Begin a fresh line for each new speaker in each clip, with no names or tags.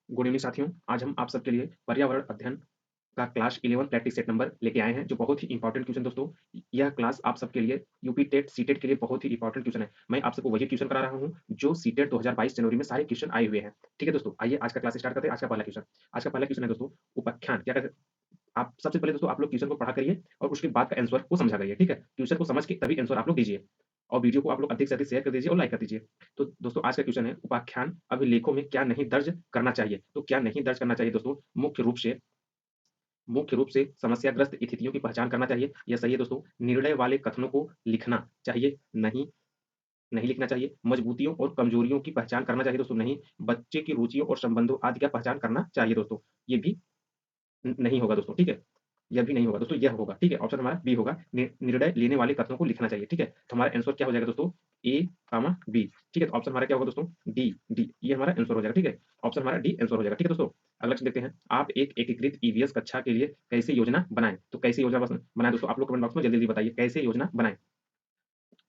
Good evening साथियों, आज हम आप सबके लिए पर्यावरण अध्ययन का क्लास 11 प्रैक्टिस सेट नंबर लेके आए हैं, जो बहुत ही इंपॉर्टेंट क्वेश्चन दोस्तों। यह क्लास आप सबके लिए यूपी टेट, सीटेट के लिए बहुत ही इंपॉर्टेंट क्वेश्चन है। मैं आप सबको वही क्वेश्चन करा रहा हूँ, जो सीटेट 2022 जनवरी में सारे क्वेश्चन आए हुए हैं। ठीक है दोस्तों, आइए आज का क्लास स्टार्ट करते हैं। आज का पहला क्वेश्चन है दोस्तों, उपाख्यान क्या कहते हैं। आप सबसे पहले दोस्तों आप लोग क्वेश्चन को पढ़ा करिए और उसके बाद का आंसर को समझा करिए। ठीक है, क्वेश्चन को समझ के तभी आंसर आप लोग दीजिए और वीडियो को आप लोग अधिक से अधिक शेयर कर दीजिए और लाइक कर दीजिए। तो दोस्तों आज का क्वेश्चन है, उपाख्यान अभिलेखों में क्या नहीं दर्ज करना चाहिए। तो क्या नहीं दर्ज करना चाहिए दोस्तों, मुख्य रूप से समस्याग्रस्त स्थितियों की पहचान करना चाहिए। यह सही है दोस्तों। निर्णय वाले कथनों को लिखना चाहिए, नहीं नहीं लिखना चाहिए। मजबूतियों और कमजोरियों की पहचान करना चाहिए दोस्तों, नहीं। बच्चे की रुचियों और संबंधों आदि का पहचान करना चाहिए दोस्तों, ये भी नहीं होगा दोस्तों। ठीक है, यह भी नहीं होगा दोस्तों, यह होगा। ठीक है, ऑप्शन हमारा बी होगा। निर्णय लेने वाले कथनों को लिखना चाहिए। ठीक है, तो हमारा आंसर क्या हो जाएगा दोस्तों, ए कामा बी। ठीक है, तो ऑप्शन हमारा क्या होगा दोस्तों, डी डी, ये हमारा आंसर हो जाएगा। ठीक है, ऑप्शन हमारा डी आंसर हो जाएगा। ठीक है दोस्तों, अगला क्वेश्चन देखते हैं। आप एक एकीकृत ईवीएस कक्षा के लिए कैसे योजना बनाएं। तो कैसे योजना बनाएं दोस्तों, आप लोग कमेंट बॉक्स में जल्दी जल्दी बताइए कैसे योजना बनाएं।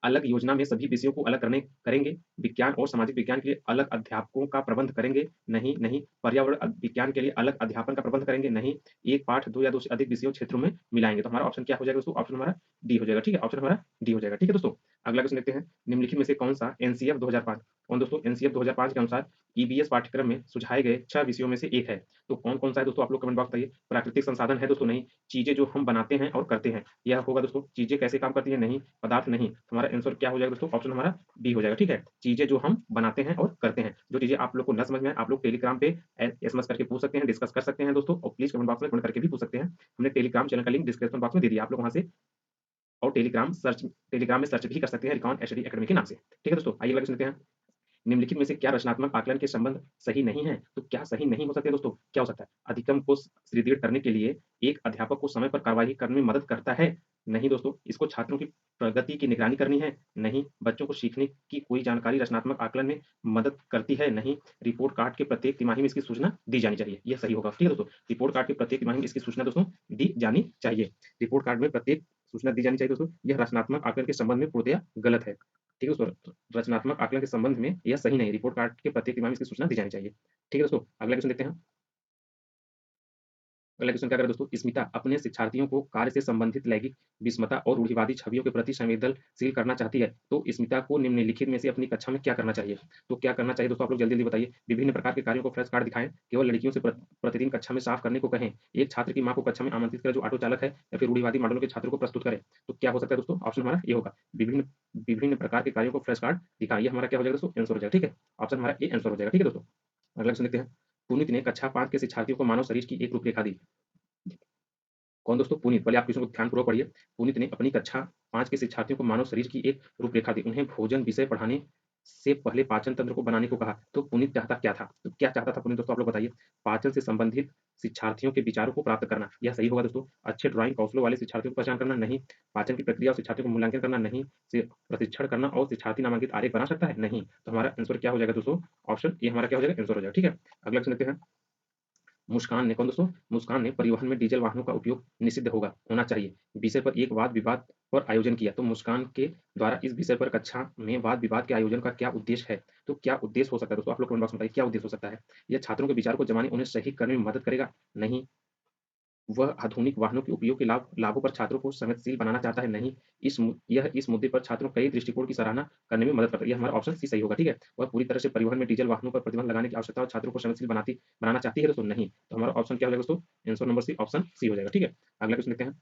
अलग योजना में सभी विषयों को अलग करने करेंगे। विज्ञान और सामाजिक विज्ञान के लिए अलग अध्यापकों का प्रबंध करेंगे, नहीं नहीं। पर्यावरण विज्ञान के लिए अलग अध्यापन का प्रबंध करेंगे, नहीं। एक पाठ दो या दो से अधिक विषयों क्षेत्रों में मिलाएंगे। तो हमारा ऑप्शन क्या हो जाएगा दोस्तों, ऑप्शन हमारा डी हो जाएगा। ठीक है, ऑप्शन हमारा डी हो जाएगा। ठीक है दोस्तों, अगला क्वेश्चन देखते हैं। निम्नलिखित में से कौन सा एनसीएफ 2005 कौन दोस्तों, एनसीएफ 2005 के अनुसार ईबीएस पाठ्यक्रम में सुझाए गए 6 विषयों में से एक है। तो कौन कौन सा है दोस्तों, आप लोग कमेंट बॉक्स बताइए। प्राकृतिक संसाधन है दोस्तों, नहीं। चीजें जो हम बनाते हैं और करते हैं, यह होगा दोस्तों। चीजें कैसे काम करती हैं, नहीं। पदार्थ, नहीं। हमारा आंसर क्या हो जाएगा दोस्तों, ऑप्शन हमारा बी हो जाएगा। ठीक है, चीजें जो हम बनाते हैं और करते हैं। जो चीजें आप लोग को न समझ में आए, आप लोग टेलीग्राम पे एसएमएस करके पूछ सकते हैं, डिस्कस कर सकते हैं दोस्तों, और प्लीज कमेंट बॉक्स में कमेंट करके भी पूछ सकते हैं। हमने टेलीग्राम चैनल का लिंक डिस्क्रिप्शन बॉक्स में दे दिया, आप लोग वहां से और टेलीग्राम में सर्च भी कर सकते हैं रिकॉन एचडी एकेडमी के नाम से। ठीक है दोस्तों, आइए अगला क्वेश्चन देखते हैं। निम्नलिखित में से क्या रचनात्मक आकलन के संबंध सही नहीं है। तो क्या सही नहीं हो सकते दोस्तों, क्या हो सकता है। अधिगम को सुदृढ़ करने के लिए एक अध्यापक को समय पर कार्यवाही करने में मदद करता है, नहीं दोस्तों। इसको छात्रों की प्रगति की निगरानी करनी है, नहीं। बच्चों को सीखने की कोई जानकारी रचनात्मक आकलन में मदद करती है, नहीं। रिपोर्ट कार्ड के प्रत्येक तिमाही में इसकी सूचना दी जानी चाहिए, यह सही होगा। ठीक है दोस्तों, रिपोर्ट कार्ड के प्रत्येक तिमाही में इसकी सूचना दोस्तों दी जानी चाहिए। रिपोर्ट कार्ड में प्रत्येक सूचना दी जानी चाहिए दोस्तों, यह रचनात्मक आकलन के संबंध में पूर्णतया गलत है। ठीक है दोस्तों, रचनात्मक आकलन के संबंध में यह सही नहीं, रिपोर्ट कार्ड के प्रत्येक तिमाही में इसकी सूचना दी जानी चाहिए। ठीक है दोस्तों, अगला क्वेश्चन देखते हैं। अगला क्वेश्चन क्या करें दोस्तों, स्मिता अपने शिक्षार्थियों को कार्य से संबंधित लैंगिक विषमता और रूढ़िवादी छवियों के प्रति संवेदनशील करना चाहती है। तो स्मिता को निम्नलिखित में से अपनी कक्षा में क्या करना चाहिए। तो क्या करना चाहिए दोस्तों, आप लोग जल्दी जल्दी बताइए। विभिन्न प्रकार के कार्यों को फ्लैश कार्ड दिखाएं, केवल लड़कियों से प्रतिदिन कक्षा में साफ करने को कहें, एक छात्र की मां को कक्षा में आमंत्रित करें जो ऑटो चालक है, या फिर रूढ़िवादी मॉडलों के छात्रों को प्रस्तुत करें। तो क्या हो सकता है दोस्तों, ऑप्शन हमारा ये होगा। विभिन्न विभिन्न प्रकार के कार्यों को फ्लैश कार्ड दिखाएं, ये हमारा क्या हो जाएगा दोस्तों, आंसर हो जाएगा। ठीक है, ऑप्शन हमारा ए आंसर हो जाएगा। ठीक है दोस्तों, अगला क्वेश्चन देखते हैं। पुनीत ने कक्षा 5 के शिक्षार्थियों को मानव शरीर की एक रूपरेखा दी। कौन दोस्तों, पुनीत। पहले आप क्वेश्चन को ध्यानपूर्वक पढ़िए। पुनीत ने अपनी कक्षा 5 के शिक्षार्थियों को मानव शरीर की एक रूपरेखा दी। उन्हें भोजन विषय पढ़ाने से पहले पाचन तंत्र को बनाने को कहा। तो पुनीत चाहता क्या था, तो क्या चाहता था पुनीत दोस्तों, आप लोग बताइए। पाचन से संबंधित शिक्षार्थियों के विचारों को प्राप्त करना, यह सही होगा दोस्तों। अच्छे ड्राइंग कौशलों वाले शिक्षार्थियों को पहचान करना, नहीं। पाचन की प्रक्रिया और शिक्षार्थियों को मूल्यांकन करना, नहीं। प्रशिक्षण करना और शिक्षार्थी नामांकित आरेख बना सकता है, नहीं। तो हमारा आंसर क्या हो जाएगा दोस्तों, ऑप्शन ये हमारा क्या हो जाएगा, आंसर हो जाएगा। ठीक है, अगला क्वेश्चन देखते हैं। मुस्कान ने कौन दोस्तों, मुस्कान ने परिवहन में डीजल वाहनों का उपयोग निषिद्ध होना चाहिए विषय पर एक वाद विवाद पर आयोजन किया। तो मुस्कान के द्वारा इस विषय पर कक्षा में वाद विवाद के आयोजन का क्या उद्देश्य है। तो क्या उद्देश्य हो सकता है दोस्तों, आप लोग कमेंट बॉक्स में बताइए क्या उद्देश्य हो सकता है। यह छात्रों के विचार को जमाने उन्हें सही करने में मदद करेगा, नहीं। वह आधुनिक वाहनों के उपयोग के लाभों पर छात्रों को संवेदनशील बनाना चाहता है, नहीं। यह इस मुद्दे पर छात्रों कई दृष्टिकोण की सराहना करने में मदद करता है, यह हमारा ऑप्शन सी सही होगा। ठीक है, वह पूरी तरह से परिवहन में डीजल वाहनों पर प्रतिबंध लगाने की आवश्यकता और छात्रों को संवेदनशील बनाना चाहती है दोस्तों, नहीं। तो हमारा ऑप्शन क्या हो जाएगा दोस्तों, answer number C, option C हो जाएगा। ठीक है, अगला क्वेश्चन देखते हैं।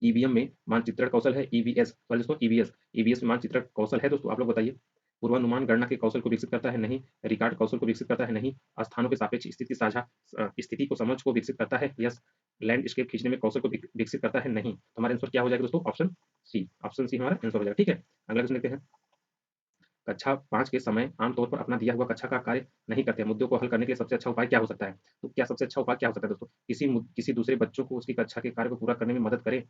ईवीएम में मानचित्रण कौशल है, ईवीएस सॉरी दोस्तों, ईवीएस ईवीएस में मानचित्रण कौशल है दोस्तों, आप लोग बताइए। पूर्वानुमान गणना के कौशल को विकसित करता है, नहीं। रिकॉर्ड कौशल को विकसित करता है, नहीं। स्थानों के सापेक्ष स्थिति साझा स्थिति को समझ को विकसित करता है, यस। लैंडस्केप खींचने में कौशल को विकसित करता है, नहीं। तो हमारा आंसर क्या हो जाएगा दोस्तों, ऑप्शन सी, ऑप्शन सी हमारा आंसर हो जाएगा। ठीक है, अगला क्वेश्चन देखते हैं। कक्षा 5 के समय आमतौर पर अपना दिया हुआ कक्षा का कार्य नहीं करते हैं, मुद्दों को हल करने के लिए सबसे अच्छा उपाय क्या हो सकता है। तो क्या सबसे अच्छा उपाय क्या हो सकता है दोस्तों, किसी दूसरे बच्चों को उसकी कक्षा के कार्य को पूरा करने में मदद करें,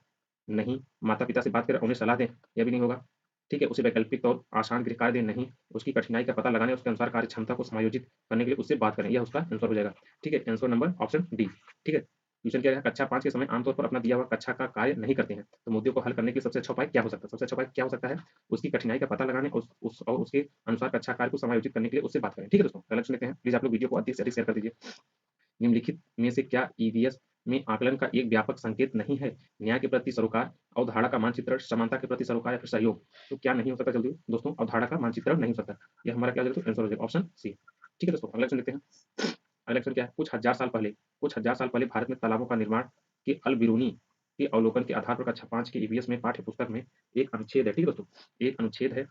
नहीं। माता-पिता से बात करें, उन्हें सलाह दें, यह भी नहीं होगा। ठीक है, उसे वैकल्पिक और आसान गृह कार्य दें, नहीं। उसकी कठिनाई का पता लगाने, उसके अनुसार कार्य क्षमता को समायोजित करने के लिए उससे बात करें, यह उसका आंसर हो जाएगा। ठीक है, आंसर नंबर ऑप्शन डी। ठीक है, क्वेश्चन क्या है, कक्षा 5 के समय आमतौर पर अपना दिया हुआ कक्षा का कार्य नहीं करते हैं, तो मुद्दे को हल करने के सबसे अच्छा उपाय क्या हो सकता है? सबसे अच्छा उपाय क्या हो सकता है? उसकी कठिनाई का पता लगाने और उसके अनुसार कक्षा कार्य को समायोजित करने के लिए उससे बात करें। ठीक है दोस्तों, अगला क्वेश्चन लेते हैं। प्लीज़ आप लोग वीडियो को अधिक से अधिक शेयर कर दीजिए। निम्नलिखित में से क्या ईवीएस में आकलन का एक व्यापक संकेत नहीं है? न्याय के प्रति सरोकार, अवधारणा का मानचित्रण, समानता के प्रति सरोकार या फिर सहयोग? तो क्या नहीं हो सकता जल्दी दोस्तों? अवधारणा का मानचित्रण नहीं हो सकता। ये हमारा क्या हो जाएगा? आंसर हो जाएगा ऑप्शन सी। ठीक है दोस्तों, अगला क्वेश्चन लेते हैं। अगला क्वेश्चन क्या है? कुछ हजार साल पहले भारत में तालाबों का निर्माण के अल बिरूनी के अवलोकन के आधार पर कक्षा 5 के ईवीएस में पाठ्य पुस्तक में एक अनुच्छेद है। ठीक है दोस्तों, एक अनुच्छेद है।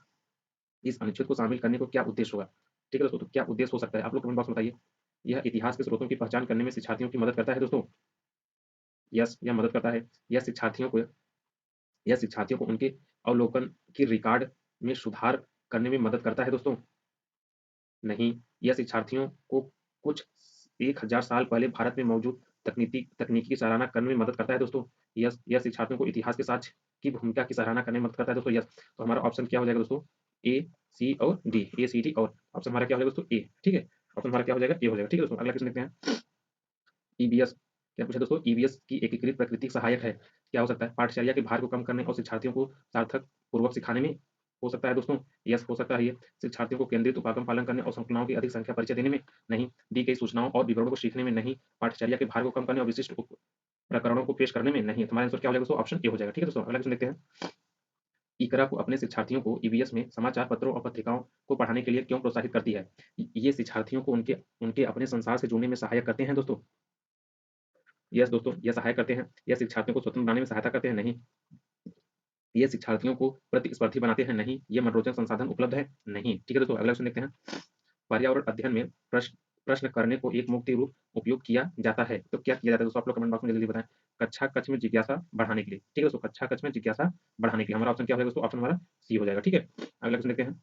इस अनुच्छेद को शामिल करने को क्या उद्देश्य होगा? ठीक है दोस्तों, तो क्या उद्देश्य हो सकता है? आप लोग कमेंट बॉक्स में बताइए। यह इतिहास के स्रोतों की पहचान करने में शिक्षार्थियों की मदद करता है दोस्तों। यस, यह मदद करता है। यह शिक्षार्थियों को यह शिक्षार्थियों को उनके अवलोकन की रिकॉर्ड में सुधार करने में मदद करता है दोस्तों। नहीं, यह शिक्षार्थियों को कुछ 1000 साल पहले भारत में मौजूद तकनीकी की सराहना करने में मदद करता है दोस्तों। यह शिक्षार्थियों को इतिहास के साक्ष्य की भूमिका की सराहना करने में मदद करता है दोस्तों। यस, तो हमारा ऑप्शन क्या हो जाएगा दोस्तों? ए, सी और डी। ए, सी, डी और ऑप्शन हमारा क्या हो जाएगा दोस्तों? ए। ठीक है, ऑप्शन हमारा क्या हो जाएगा? ए हो जाएगा। ठीक है दोस्तों, अगला क्वेश्चन देखते हैं। ईबीएस क्या पूछा दोस्तों? ईबीएस की एकीकृत प्रकृति सहायक है। क्या हो सकता है? पाठचर्या के भार को कम करने और शिक्षार्थियों को सार्थक पूर्वक सिखाने में हो सकता है दोस्तों। यस, हो सकता है ये। शिक्षार्थियों को केंद्रित उपागम पालन करने और संकल्पनाओं की अधिक संख्या परिचय देने में। नहीं, दी गई सूचनाओं और विवरणों को सीखने में। नहीं, पाठचर्या के भार को कम करने और विशिष्ट प्रकरणों को पेश करने में। नहीं, हमारा आंसर क्या हो जाएगा दोस्तों? ऑप्शन ए हो जाएगा। ठीक है दोस्तों, अगला क्वेश्चन देखते हैं। इकरा को अपने शिक्षार्थियों को ईबीएस में समाचार पत्रों और पत्रिकाओं को पढ़ाने के लिए क्यों प्रोत्साहित करती है? ये शिक्षार्थियों को उनके उनके अपने संसार से जुड़ने में सहायक करते हैं दोस्तों। यस दोस्तों, ये सहायक करते हैं। यह शिक्षार्थियों को स्वतंत्र बनाने में सहायता करते हैं। नहीं, ये शिक्षार्थियों को प्रतिस्पर्धी बनाते हैं। नहीं, ये मनोरंजन संसाधन उपलब्ध है। नहीं। ठीक है दोस्तों, अगला क्वेश्चन देखते हैं। पर्यावरण अध्ययन में प्रश्न प्रश्न करने को एक मुक्ति रूप उपयोग किया जाता है, तो क्या किया जाता है दोस्तों? आप लोग कमेंट बॉक्स में जल्दी बताएं। कक्षा कक्ष में जिज्ञासा बढ़ाने के लिए। ठीक है दोस्तों, कक्षा कक्ष में जिज्ञासा बढ़ाने के लिए हमारा ऑप्शन क्या हो जाएगा दोस्तों? ऑप्शन हमारा सी हो जाएगा। ठीक है, अगला क्वेश्चन देखते हैं।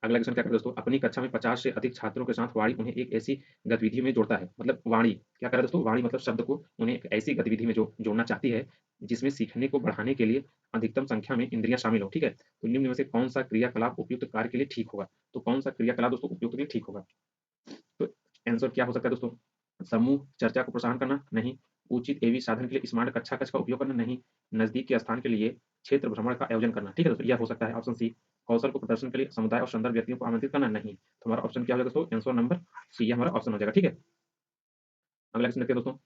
अगला क्वेश्चन क्या करें दोस्तों? अपनी कक्षा में 50 से अधिक छात्रों के साथ वाणी उन्हें एक ऐसी गतिविधि में जोड़ता है। मतलब वाणी क्या करे दोस्तों? वाणी मतलब शब्द को उन्हें एक ऐसी गतिविधि में जोड़ना चाहती है जिसमें सीखने को बढ़ाने के लिए अधिकतम संख्या में इंद्रियां शामिल हो। ठीक है, तो निम्न में से कौन सा क्रियाकलाप उपयुक्त कार्य के लिए ठीक होगा? तो कौन सा क्रियाकलाप दोस्तों उपयुक्त के लिए ठीक होगा? तो आंसर क्या हो सकता है दोस्तों? समूह चर्चा को प्रोत्साहन करना। नहीं, उचित एवी साधन के लिए स्मार्ट कक्षा कक्ष का उपयोग करना। नहीं, नजदीक के स्थान के लिए क्षेत्र भ्रमण का आयोजन करना। ठीक है दोस्तों, यह हो सकता है ऑप्शन सी। कौशल को प्रदर्शन के लिए समुदाय और संदर्भ व्यक्तियों को आमंत्रित करना। नहीं, तो हमारा ऑप्शन क्या होगा दोस्तों? आंसर नंबर सी, ये हमारा ऑप्शन हो जाएगा। ठीक है, अगला क्वेश्चन देखते हैं दोस्तों।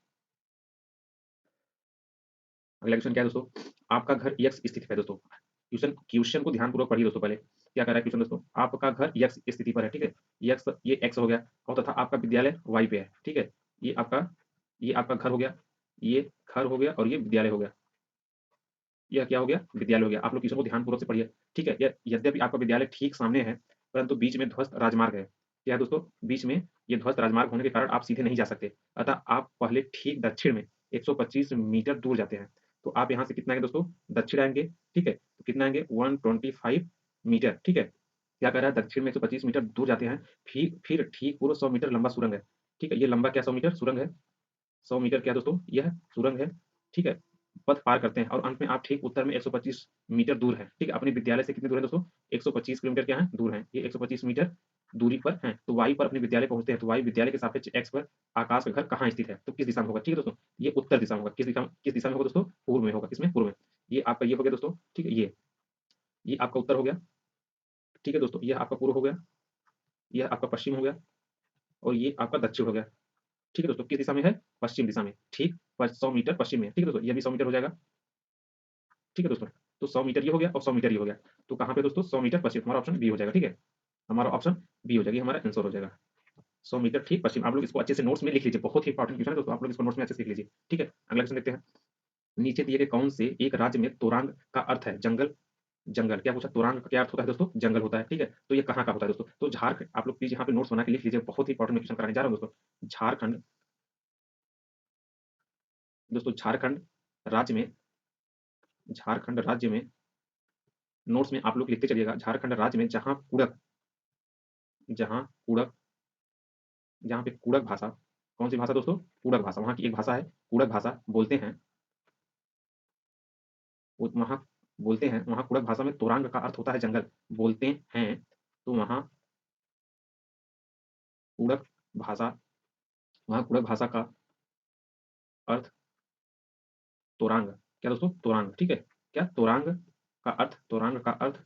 अगला क्वेश्चन क्या है दोस्तों? आपका घर एक्स स्थिति पे है दोस्तों। क्वेश्चन क्वेश्चन को ध्यानपूर्वक पढ़िए दोस्तों। पहले क्या कर रहा है क्वेश्चन दोस्तों? आपका घर एक्स स्थिति पर है। ठीक है, एक्स ये एक्स हो गया और तथा आपका विद्यालय वाई पे है। ठीक है, ये आपका ये आपका घर हो गया, ये घर हो गया और ये विद्यालय हो गया। यह क्या हो गया? विद्यालय हो गया। आप लोग क्वेश्चन को ध्यानपूर्वक से पढ़िए। ठीक है, यद्यपि आपका विद्यालय ठीक सामने है, परंतु बीच में ध्वस्त राजमार्ग है। क्या है दोस्तों? बीच में ये ध्वस्त राजमार्ग होने के कारण आप सीधे नहीं जा सकते। अतः आप पहले ठीक दक्षिण में 125 मीटर दूर जाते हैं। तो आप यहाँ से कितना आएंगे दोस्तों? दक्षिण आएंगे। ठीक है, तो कितना आएंगे? 125 मीटर। ठीक है, क्या कह रहा है? दक्षिण में 125 मीटर दूर जाते हैं। फिर ठीक पूरा 100 मीटर लंबा सुरंग है। ठीक है, ये लंबा क्या 100 मीटर सुरंग है। 100 मीटर क्या दोस्तों? यह सुरंग है। ठीक है, पथ पार करते हैं और अंत में आप ठीक उत्तर में 125 मीटर दूर हैं। ठीक है, अपने विद्यालय से कितनी दूर है दोस्तों? 125 किलोमीटर क्या है? दूर हैं। ये 125 मीटर दूरी पर हैं। तो वाई पर अपने विद्यालय पहुंचते हैं। तो वाई विद्यालय के सापेक्ष एक्स पर आकाश का घर कहाँ स्थित है? तो किस दिशा में होगा? ठीक है दोस्तों, ये उत्तर दिशा में होगा। किस दिशा में होगा दोस्तों? पूर्व में होगा। किसमें? पूर्व में। ये आपका ये हो गया दोस्तों। ठीक है, ये आपका उत्तर हो गया। ठीक है दोस्तों, यह आपका पूर्व हो गया, यह आपका पश्चिम हो गया और ये आपका दक्षिण हो गया। ठीक है दोस्तों, किस दिशा में है? पश्चिम दिशा में। ठीक, 100 मीटर पश्चिम में। ठीक है दोस्तों, ये भी 100 मीटर हो जाएगा। ठीक है दोस्तों, तो 100 मीटर ये हो गया और 100 मीटर ये हो गया। तो कहाँ पे दोस्तों? 100 मीटर पश्चिम। हमारा ऑप्शन बी हो जाएगा। ठीक है, हमारा ऑप्शन बी हो जाएगी, हमारा आंसर हो जाएगा। 100 मीटर ठीक पश्चिम। आप लोग इसको अच्छे से नोट्स में लिख लीजिए, बहुत ही इंपॉर्टेंट क्वेश्चन है दोस्तों, आप लोग इसको नोट्स में अच्छे से लिख लीजिए। ठीक है, अगला क्वेश्चन देखते हैं। नीचे दिए गए कौन से एक राज्य में तोरांग का अर्थ है जंगल? जंगल क्या पूछा? तोरांग का क्या अर्थ होता है दोस्तों? जंगल होता है। ठीक है, तो ये कहाँ का होता है दोस्तों? तो झारखंड। आप लोग प्लीज यहाँ पे नोट्स बना के लिख लीजिए, बहुत ही इंपॉर्टेंट क्वेश्चन कराने जा रहा हूँ दोस्तों। झारखंड दोस्तों, झारखंड राज्य में नोट्स में आप लोग लिखते चलिएगा। झारखंड राज्य में जहाँ कुड़क जहाँ पे कुड़क भाषा, कौन सी भाषा दोस्तों? कुड़क भाषा, वहाँ की एक भाषा है कुड़क भाषा बोलते हैं। वहाँ बोलते हैं, वहाँ कुड़क भाषा में तोरांग का अर्थ होता है जंगल बोलते हैं। तो कुड़क भाषा वहाँ कुड़क भाषा का अर्थ तोरांग। क्या दोस्तों? तोरांग, ठीक है। क्या तोरांग का अर्थ, तोरांग का अर्थ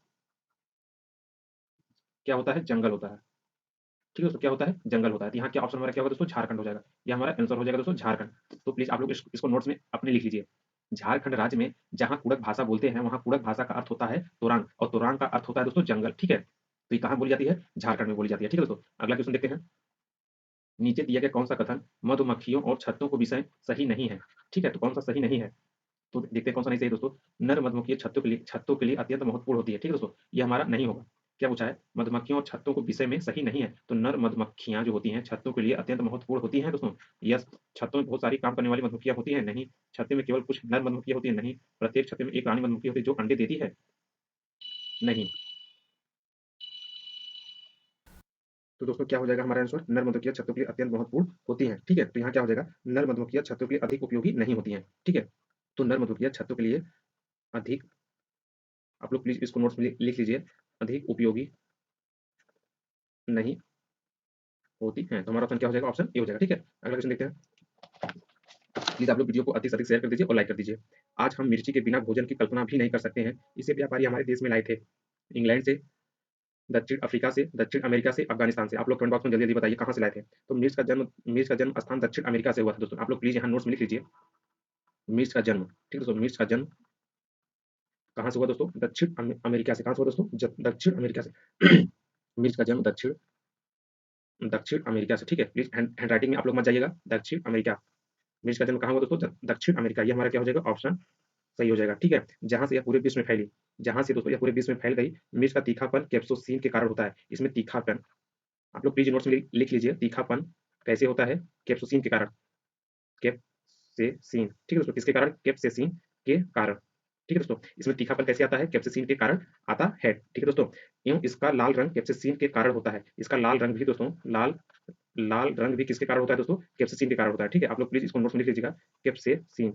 क्या होता है? जंगल होता है। ठीक है दोस्तों, क्या होता है? जंगल होता है। तो यहाँ क्या ऑप्शन हमारा क्या होगा दोस्तों? झारखंड हो जाएगा। ये हमारा आंसर हो जाएगा दोस्तों, झारखंड। तो प्लीज आप लोग इसको नोट्स में अपने लिख लीजिए। झारखंड राज्य में जहाँ कुड़क भाषा बोलते हैं वहाँ कुड़क भाषा का अर्थ होता है तोरांग, और तोरांग का अर्थ होता है दोस्तों जंगल। ठीक है, तो ये कहाँ बोली जाती है? झारखंड में बोली जाती है। ठीक है दोस्तों, अगला क्वेश्चन देखते हैं। नीचे दिया गया कौन सा कथन मधुमक्खियों और छत्तों को विषय सही नहीं है? ठीक है, तो कौन सा सही नहीं है? तो देखते हैं कौन सा नहीं सही दोस्तों। नर मधुमक्खी छत्तों के लिए अत्यंत महत्वपूर्ण होती है। ठीक है दोस्तों, ये हमारा नहीं होगा। क्या पूछा है? मधुमक्खियों और छत्तों को विषय में सही नहीं है, तो नर मधुमक्खियां जो होती हैं छत्तों के लिए अत्यंत महत्वपूर्ण होती हैं दोस्तों। यस। छत्तों में बहुत सारी काम करने वाली मधुमक्खियां होती हैं? नहीं। छत्ते में केवल कुछ नर मधुमक्खियां होती हैं? नहीं। प्रत्येक छत्ते में एक रानी मधुमक्खी होती है जो अंडे देती है? नहीं। तो दोस्तों क्या हो जाएगा हमारा आंसर? नर मधुमक्खियां छत्तों के लिए अत्यंत महत्वपूर्ण होती हैं। ठीक है, तो यहाँ क्या हो जाएगा? नर मधुमक्खियां छत्तों के लिए अधिक उपयोगी नहीं होती हैं। ठीक है, तो नर मधुमक्खियां छत्तों के लिए अधिक, आप लोग प्लीज इसको नोट्स में लिख लीजिए, अधिक उपयोगी नहीं होती हैं। तो हमारा ऑप्शन क्या हो जाएगा? ऑप्शन ए हो जाएगा। ठीक है, अगला क्वेश्चन देखते हैं। प्लीज आप लोग वीडियो को अधिक से अधिक शेयर कर दीजिए और लाइक कर दीजिए। आज हम मिर्ची के बिना भोजन की कल्पना भी नहीं कर सकते हैं। इसे व्यापारी हमारे देश में लाए थे इंग्लैंड से, दक्षिण अफ्रीका से, दक्षिण अमेरिका से, अफगानिस्तान से। आप लोग कमेंट बॉक्स में जल्दी जल्दी बताइए कहाँ से लाए थे। तो मिर्च का जन्म स्थान दक्षिण अमेरिका से हुआ था दोस्तों। आप लोग प्लीज यहाँ नोट्स में लिख लीजिए। मिर्च का जन्म, ठीक है दोस्तों, मिर्च का जन्म कहाँ से हुआ दोस्तों? दक्षिण अमेरिका से। कहाँ से हुआ दोस्तों? दक्षिण अमेरिका से। मिर्च का जन्म दक्षिण दक्षिण अमेरिका से। ठीक है, प्लीज हैंड राइटिंग में आप लोग मत जाइएगा। दक्षिण अमेरिका। मिर्च का जन्म कहाँ हुआ दोस्तों? दक्षिण अमेरिका। ये हमारा क्या हो जाएगा? ऑप्शन सही हो जाएगा। ठीक है, जहां से यह पूरे विश्व में फैली, जहां से दोस्तों यह पूरे विश्व में फैल गई। मिर्च का तीखापन कैप्सोसीन के कारण होता है। इसमें तीखापन आप लोग प्लीज नोट्स में लिख लीजिए। तीखापन कैसे होता है? कैप्सोसीन के कारण। कैप्सेसीन, ठीक है दोस्तों, किसके कारण? कैप्सेसीन के कारण। ठीक है दोस्तों, इसमें तीखापन कैसे आता है? कैप्सेसीन के कारण आता है। ठीक है दोस्तों, यूं इसका लाल रंग कैप्सेसीन के कारण होता है। इसका लाल रंग भी दोस्तों, लाल लाल रंग भी किसके कारण होता है दोस्तों? कैप्सेसीन के कारण होता है। ठीक है, आप लोग प्लीज इसको नोट्स में लिख लीजिएगा। कैप्सेसीन,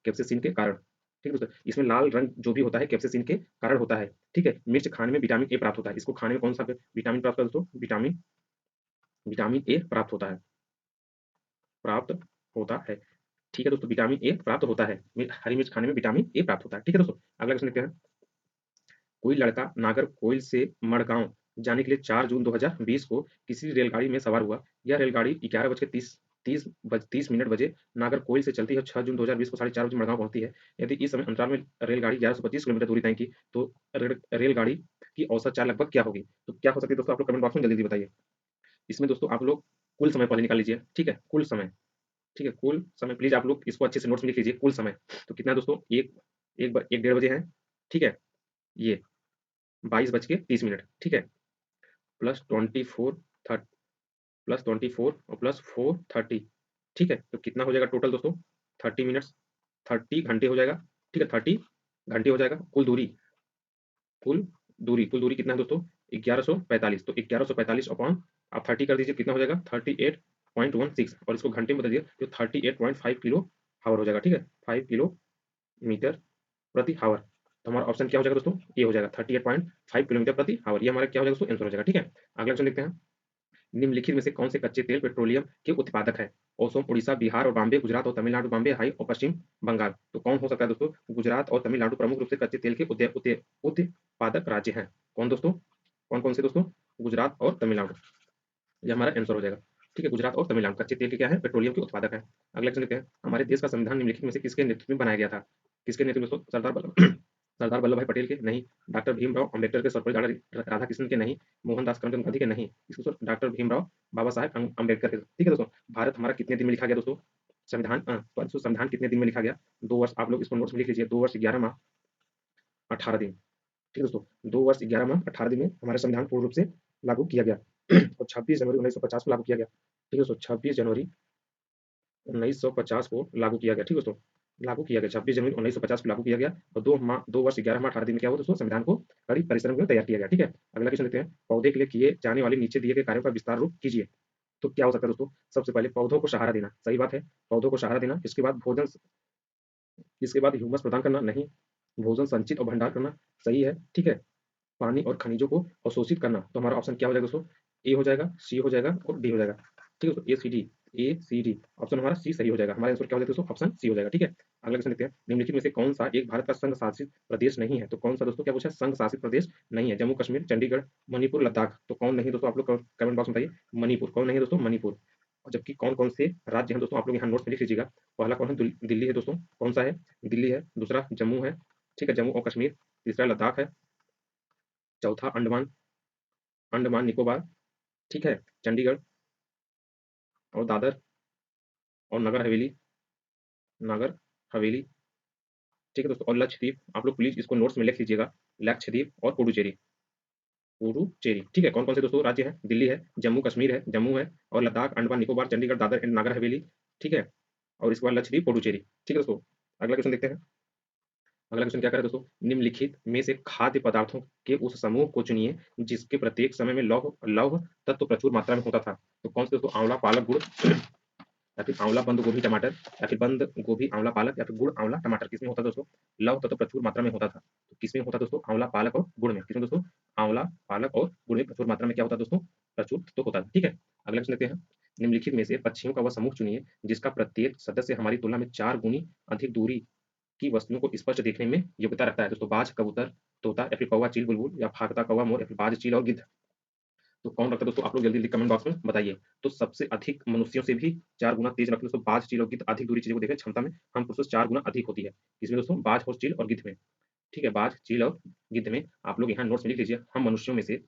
कैप्सेसिन के कारण। ठीक है दोस्तों, इसमें लाल रंग जो भी होता है कैप्सेसिन के कारण होता है। ठीक है, मिर्च खाने में विटामिन ए प्राप्त होता है। इसको खाने में कौन सा विटामिन प्राप्त होता है दोस्तों? विटामिन विटामिन ए प्राप्त होता है, प्राप्त होता है। ठीक है दोस्तों, विटामिन ए प्राप्त होता है। हरी मिर्च खाने में विटामिन ए प्राप्त होता है। ठीक है दोस्तों, अगला क्वेश्चन देखते हैं। कोई लड़का नागरकोइल से मड़गांव जाने के लिए 4 जून 2020 को किसी रेलगाड़ी में सवार हुआ। यह रेलगाड़ी 11 बज के 30 मिनट बजे नागरकोइल से चलती है। 6 जून 2020 को 4:30 बजे मड़गांव पहुंचती है। यदि इस समय अंतराल में रेलगाड़ी 1125 किलोमीटर दूरी तय की, तो रेलगाड़ी की औसत चाल लगभग क्या होगी? तो क्या हो सकती है दोस्तों? आप लोग कमेंट बॉक्स में जल्दी जल्दी बताइए। इसमें दोस्तों आप लोग कुल समय पहले निकाल लीजिए। ठीक है, कुल समय। ठीक है, कुल समय प्लीज आप लोग इसको अच्छे से नोट्स में लिख लीजिए। कुल समय तो कितना है दोस्तों? एक 1:30 बजे है। ठीक है, ये 22:30। ठीक है, प्लस 24 और प्लस 4:30। ठीक है, तो कितना हो जाएगा टोटल दोस्तों? 30 मिनट्स, 30 घंटे हो जाएगा। ठीक है, 30 घंटे हो जाएगा। कुल दूरी कितना है दोस्तों? 1145। तो 1145 अपॉन आप 30 कर दीजिए, कितना हो जाएगा? 38.16, और इसको घंटे में बदल दिए तो 38.5 किलो हावर हो जाएगा। ठीक है, 5 किलोमीटर प्रति हावर। तो हमारा ऑप्शन क्या हो जाएगा दोस्तों? ये हो जाएगा 38.5 किलोमीटर प्रति हावर। ये हमारा क्या हो जाएगा दोस्तों? आंसर हो जाएगा। ठीक है, अगला क्वेश्चन देखते हैं। निम्नलिखित में से कौन से कच्चे तेल पेट्रोलियम के उत्पादक है? असम, उड़ीसा, बिहार और बॉम्बे, गुजरात और तमिलनाडु, बॉम्बे हाई और पश्चिम बंगाल। तो कौन हो सकता है दोस्तों? गुजरात और तमिलनाडु प्रमुख रूप से कच्चे तेल के उत्पादक राज्य हैं। कौन दोस्तों? कौन कौन से दोस्तों? गुजरात और तमिलनाडु। ये हमारा आंसर हो जाएगा। ठीक है, गुजरात और तमिलनाडु कच्चे तेल के क्या है? पेट्रोलियम के उत्पादक है। अगला क्वेश्चन देखते हैं। हमारे देश का संविधान निम्नलिखित में से किसके नेतृत्व में बनाया गया था? किसके नेतृत्व में दोस्तों? सरदार वल्लभ भाई पटेल के? नहीं। डॉक्टर भीमराव अंबेडकर के? सर्वपल्ली राधाकृष्णन के? नहीं। मोहनदास करमचंद गांधी के? नहीं। इसको डॉक्टर भीमराव बाबा साहेब अंबेडकर के। ठीक है दोस्तों, भारत हमारा कितने दिन में लिखा गया दोस्तों? संविधान कितने दिन में लिखा गया? 2 वर्ष। आप लोग इसको नोट्स में लिख लीजिए। 2 वर्ष 11 माह 18 दिन। ठीक है दोस्तों, 2 वर्ष 11 माह 18 दिन में हमारा संविधान पूर्ण रूप से लागू किया गया। और 26 जनवरी 1950 को लागू किया गया। ठीक है दोस्तों, 26 जनवरी 1950 को लागू किया गया। ठीक है दोस्तों, लागू किया गया 26 जनवरी 1950 को लागू किया गया। और 2 वर्ष 11 माह 18 दिन में क्या हुआ दोस्तों? संविधान को कड़ी परिश्रम में तैयार किया गया। ठीक है, अगला क्वेश्चन लेते हैं। पौधे के लिए किए जाने वाले नीचे दिए गए कार्यों का विस्तार रूप कीजिए। तो क्या हो सकता है दोस्तों? सबसे पहले पौधों को सहारा देना, सही बात है। पौधों को सहारा देना। इसके बाद भोजन, इसके बाद ह्यूमस प्रदान करना, नहीं। भोजन संचित और भंडार करना, सही है। ठीक है, पानी और खनिजों को अवशोषित करना। तो हमारा ऑप्शन क्या हो जाएगा दोस्तों? ए हो जाएगा, सी हो जाएगा और डी हो जाएगा। ठीक है दोस्तों, ए सी डी। ए सी डी, ऑप्शन हमारा सी सही हो जाएगा। हमारा आंसर क्या हो जाएगा दोस्तों? ऑप्शन सी हो जाएगा। ठीक है, अगला क्वेश्चन देखते हैं। निम्नलिखित में से कौन सा एक भारत का संघ शासित प्रदेश नहीं है? तो कौन सा दोस्तों क्या पूछा है? संघ शासित प्रदेश नहीं है। जम्मू कश्मीर, चंडीगढ़, मणिपुर, लद्दाख। तो कौन नहीं दोस्तों? आप लोग कमेंट बॉक्स में बताइए। मणिपुर कौन नहीं है दोस्तों? मणिपुर। और जबकि कौन कौन से राज्य हैं दोस्तों? आप लोग यहाँ नोट्स में लिख लीजिएगा। पहला कौन है? दिल्ली है दोस्तों। कौन सा है? दिल्ली है। दूसरा जम्मू है, ठीक है, जम्मू और कश्मीर। तीसरा लद्दाख है। चौथा अंडमान, अंडमान निकोबार, ठीक है, चंडीगढ़ और दादर और नगर हवेली, नगर हवेली, ठीक है दोस्तों, और लक्षद्वीप। आप लोग प्लीज इसको नोट्स में लिख लीजिएगा। लक्षद्वीप और पुडुचेरी, पुडुचेरी, ठीक है। कौन कौन से दोस्तों राज्य है? दिल्ली है, जम्मू कश्मीर है, जम्मू है और लद्दाख, अंडमान निकोबार, चंडीगढ़, दादर एंड नगर हवेली, ठीक है, और इसके बाद लक्षद्वीप, पुडुचेरी, ठीक है दोस्तों। अगला क्वेश्चन देखते हैं। अगला क्वेश्चन क्या करे दोस्तों? निम्नलिखित में से खाद्य पदार्थों के उस समूह को चुनिए जिसके प्रत्येक समय में लौह लौह तत्व प्रचुर मात्रा में होता था। तो कौन से दोस्तों? आंवला, पालक, गुड़, या फिर आंवला, बंद गोभी, टमाटर, या फिर बंद गोभी, आंवला, पालक, या फिर गुड़, आंवला, टमाटर। किसमें होता दोस्तों? लव तत्व प्रचुर मात्रा में होता था। तो किसमें होता दोस्तों? आंवला, पालक और गुड़ में। किसमें दोस्तों? आंवला, पालक और गुड़ में प्रचुर मात्रा में क्या होता है दोस्तों? प्रचुर तो होता है। ठीक है, अगला क्वेश्चन लेते हैं। निम्नलिखित में से पक्षियों का वह समूह चुनिए जिसका प्रत्येक सदस्य हमारी तुलना में 4 गुनी अधिक दूरी की वस्तुओं को स्पष्ट देखने में योग्यता रखता है। दोस्तों बाज, कबूतर, तोता, या फिर कौवा, चील, बुलबुल, या भागता कौवा, मोर, या फिर बाज, चील और गिद्ध। तो कौन रखता है दोस्तों? आप लोग जल्दी जल्दी कमेंट बॉक्स में बताइए। तो सबसे अधिक मनुष्यों से भी 4 गुना तेज रखते दोस्तों बाज, चील और गिद्ध। अधिक दूरी चीजों को देखने क्षमता में हम पुरुषों से 4 गुना अधिक होती है। इसमें दोस्तों बाज और चील और गिद्ध में, ठीक है, बाज, चील और गिद्ध में। आप लोग यहाँ नोट्स में लिख लीजिए। हम मनुष्यों में से,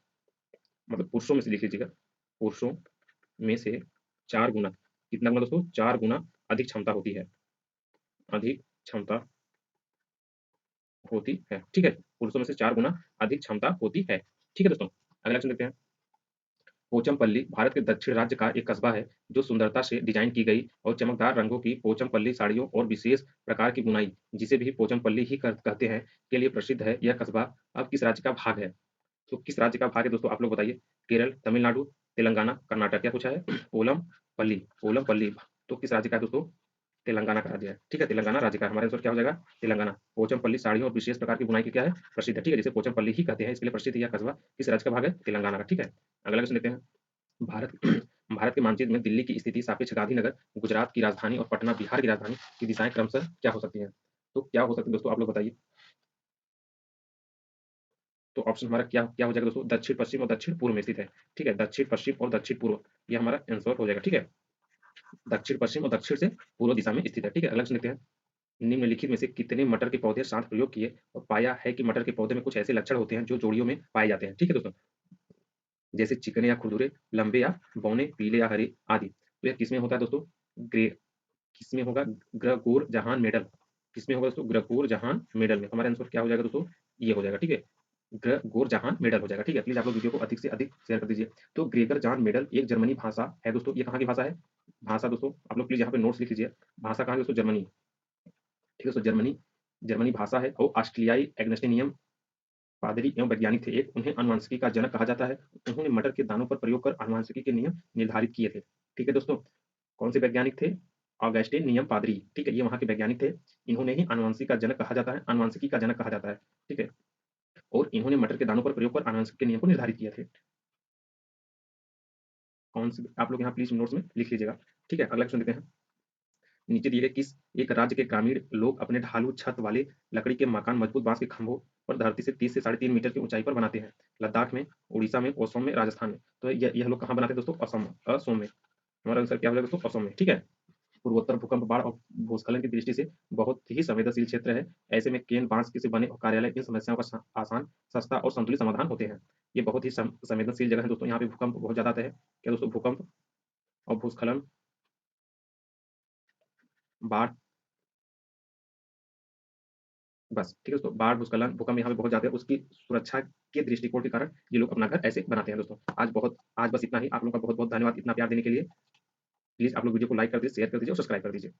मतलब पुरुषों में से लिख लीजिएगा। पुरुषों में से 4 गुना, कितना गुना दोस्तों? 4 गुना अधिक क्षमता होती है, अधिक क्षमता होती है, ठीक है। पुरुषों में से 4 गुना अधिक क्षमता होती है, ठीक है दोस्तों। अगला क्वेश्चन देखते हैं। पोचमपल्ली भारत के दक्षिण राज्य का एक कस्बा है जो सुंदरता से डिजाइन की गई और चमकदार रंगों की पोचमपल्ली साड़ियों और विशेष प्रकार की बुनाई, जिसे भी पोचमपल्ली ही कहते हैं, के लिए प्रसिद्ध है। यह कस्बा अब किस राज्य का भाग है? तो किस राज्य का भाग है दोस्तों? आप लोग बताइए। केरल, तमिलनाडु, तेलंगाना, कर्नाटक। क्या पूछा है? ओलम पल्ली, ओलम पल्ली। तो किस राज्य का है दोस्तों? तेलंगाना का राज्य है, ठीक है, तेलंगाना राज्य का। हमारे आंसर क्या हो जाएगा? तेलंगाना। पोचमपल्ली साड़ियों और विशेष प्रकार की बुनाई के क्या है? प्रसिद्ध है, ठीक है, जिसे पोचमपल्ली ही कहते हैं, इसके लिए प्रसिद्ध यह कस्बा किस राज्य का भाग है? तेलंगाना का, ठीक है। अगला क्वेश्चन लेते हैं। भारत भारत के मानचित्र में दिल्ली की स्थिति सापेक्ष गांधीनगर गुजरात की राजधानी और पटना बिहार की राजधानी की दिशाएं क्रमशः क्या हो सकती हैं? तो क्या हो सकती है दोस्तों? आप लोग बताइए। तो ऑप्शन हमारा क्या क्या हो जाएगा दोस्तों? दक्षिण पश्चिम और दक्षिण पूर्व में स्थित है, ठीक है, दक्षिण पश्चिम और दक्षिण पूर्व, ये हमारा आंसर हो जाएगा, ठीक है। दक्षिण पश्चिम और दक्षिण से पूर्व दिशा में स्थित है, ठीक है। अगला क्वेश्चन देखते हैं। निम्नलिखित में से कितने मटर के पौधे साथ प्रयोग किए और पाया है कि मटर के पौधे में कुछ ऐसे लक्षण होते हैं जो जोड़ियों में पाए जाते हैं, ठीक है दोस्तों, जैसे चिकने या खुरदुरे, लंबे या बौने, पीले या हरे आदि। तो यह किसमें होता है दोस्तों? ग्रे, किसमें होगा? ग्रगोर जहान मेडल। किसमें होगा दोस्तों? ग्रगोर जहान मेडल में। हमारा आंसर क्या हो जाएगा दोस्तों? ये हो जाएगा, ठीक है, ग्रगोर जहान मेडल हो जाएगा, ठीक है। प्लीज आप लोग वीडियो को अधिक से अधिक शेयर कर दीजिए। तो ग्रेगर जहान मेडल एक जर्मनी भाषा है दोस्तों। ये कहाँ की भाषा है? भाषा दोस्तों आप लोग प्लीज यहाँ पे नोट्स लिख लीजिए। भाषा कहाँ है दोस्तों? जर्मनी, ठीक है दोस्तों, जर्मनी, जर्मनी भाषा है। और ऑस्ट्रियाई एग्नेस्टिनियम पादरी एवं वैज्ञानिक थे। एक उन्हें अनुवांशिकी का जनक कहा जाता है। उन्होंने मटर के दानों पर प्रयोग कर अनुवांशिकी के नियम निर्धारित किए थे, ठीक है दोस्तों। कौन से वैज्ञानिक थे? ऑगस्टीन नियम पादरी, ठीक है, ये वहाँ के वैज्ञानिक थे। इन्होंने ही अनुवांशिकी का जनक कहा जाता है, अनुवांशिकी का जनक कहा जाता है, ठीक है। और इन्होंने मटर के दानों पर प्रयोग कर अनुवांशिकी के नियम को निर्धारित किए थे। कौन से? आप लोग यहाँ प्लीज नोट्स में लिख लीजिएगा, ठीक है। अगला क्वेश्चन देते हैं। नीचे दिए गए किस एक राज्य के ग्रामीण लोग अपने ढालू छत वाले लकड़ी के मकान मजबूत बांस के खंभों पर धरती से 30 से 3.5 मीटर की ऊंचाई पर बनाते हैं? लद्दाख में, उड़ीसा में, असम में, राजस्थान में। तो यह लोग कहाँ बनाते हैं दोस्तों? असम, असम में। हमारा आंसर क्या हो जाएगा दोस्तों? असम में, ठीक है। पूर्वोत्तर भूकंप, बाढ़ और भूस्खलन की दृष्टि से बहुत ही संवेदनशील क्षेत्र है। ऐसे में केन बांस से बने कार्यालय इन समस्याओं का आसान, सस्ता और संतुलित समाधान होते हैं। ये बहुत ही संवेदनशील जगह है दोस्तों। यहाँ पे भूकंप बहुत ज्यादा आते हैं। क्या दोस्तों? भूकंप और भूस्खलन, बाढ़, बस, ठीक है दोस्तों, बाढ़, भूस्खलन, भूकंप यहाँ पे बहुत ज्यादा है। उसकी सुरक्षा के दृष्टिकोण के कारण ये लोग अपना घर ऐसे बनाते हैं दोस्तों। आज बस इतना ही। आप लोगों का बहुत बहुत धन्यवाद इतना प्यार देने के लिए। प्लीज आप लोग वीडियो को लाइक कर दीजिए, शेयर कर दीजिए और सब्सक्राइब कर दीजिए।